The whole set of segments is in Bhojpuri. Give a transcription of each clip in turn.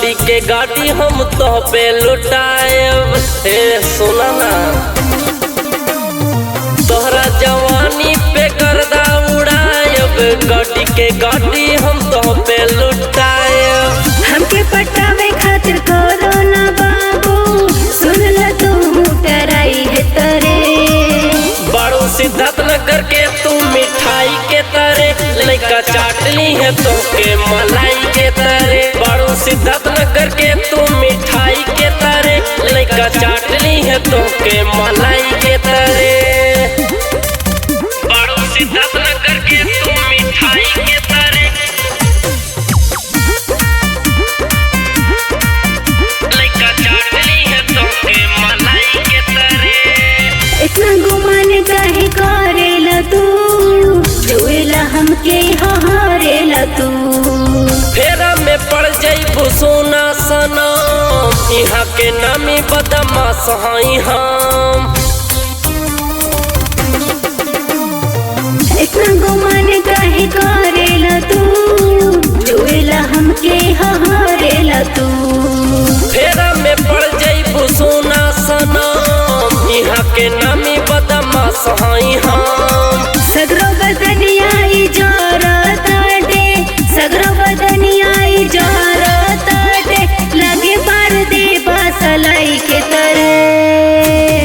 गड्डी के गाड़ी हम तो पे लुटाएब। हे सुना ना, तोहरा जवानी पे गर्दा उड़ाएब, गड्डी के गाड़ी हम तो पे लुटाएब। हमके पटावे खातिर करो ना बाबू, सुन ल तू टराई है तरे। बड़ो सिद्धार्थ नगर के तू मिठाई के तरे, लइका चाटली है तो के मलाई के तरे। बड़ो सिद्धार्थ नगर के तू मिठाई के तरे, लइका चाटली है तो के मलाई के तरे। बड़ो सिद्धार्थ नगर के तू मिठाई के तरे, लइका चाटली है तो के मलाई के तरे। इतना गुमान काहे करेला तू, जुएला हमके हारेला तू। फेरा में पड़ जाइबू सोना सनम, यहाँ के नामी बदमाश हई हम। इतना गुमान काहे करेला तू, जुएला हमके हारेला तू। फेरा में पड़ जाइबू सोना सनम, यहाँ के नामी बदमाश हई हम। सगरो बदनियाई जोरताटे, सगरो बदनियाई जोरताटे, लगे बार दे बासलाई के तरे।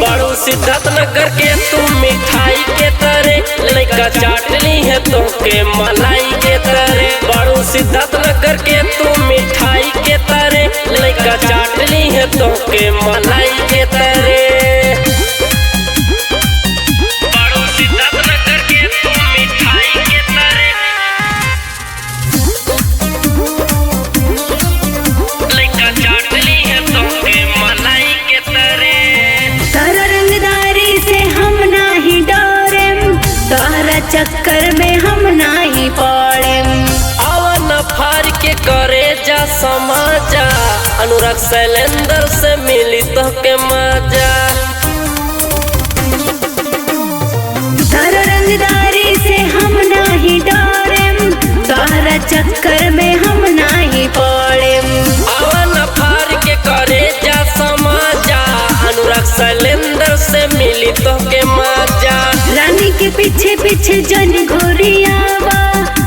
बड़ो सिद्धार्थ नगर के तू मिठाई के तरे, लइका चाटली है तो के मलाई के तरे। बड़ो सिद्धार्थ नगर के तू मिठाई के तरे, लइका चाटली है तो के मलाई के तरे। बड़ो सिद्धार्थ नगर के तू मिठाई के तरे, लइका चाटली है तो के मलाई के तरे। तारा रंगदारी से हम नाही डरेम, तारा चक्कर में हम नाही पड़ेम। आवन फार के करे जा समाजा, अनुराग शैलेंद्र से मिली तो के मजा। तारा रंगदारी से हम नाही डरेम, तारा चक्कर में हम नाही पड़ेम। आवन फार के करे जा समाजा, अनुराग शैलेंद्र से मिली तो के मजा। रानी के पीछे पीछे जन घोरियावा,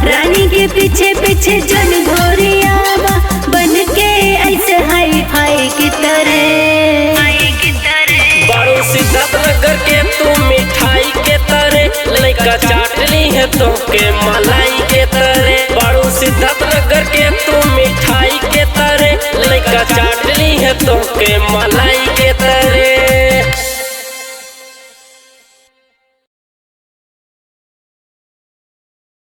रानी के पीछे पीछे जन घोरियावा, बन के ऐसे हाई फाई की तरह। बड़ो सिद्धार्थ नगर के तू मिठाई के तरे, लइका चाटली है तो के मलाई के तरे। बड़ो सिद्धार्थ नगर के तू मिठाई के तरे, लइका चाटली है तो के मलाई के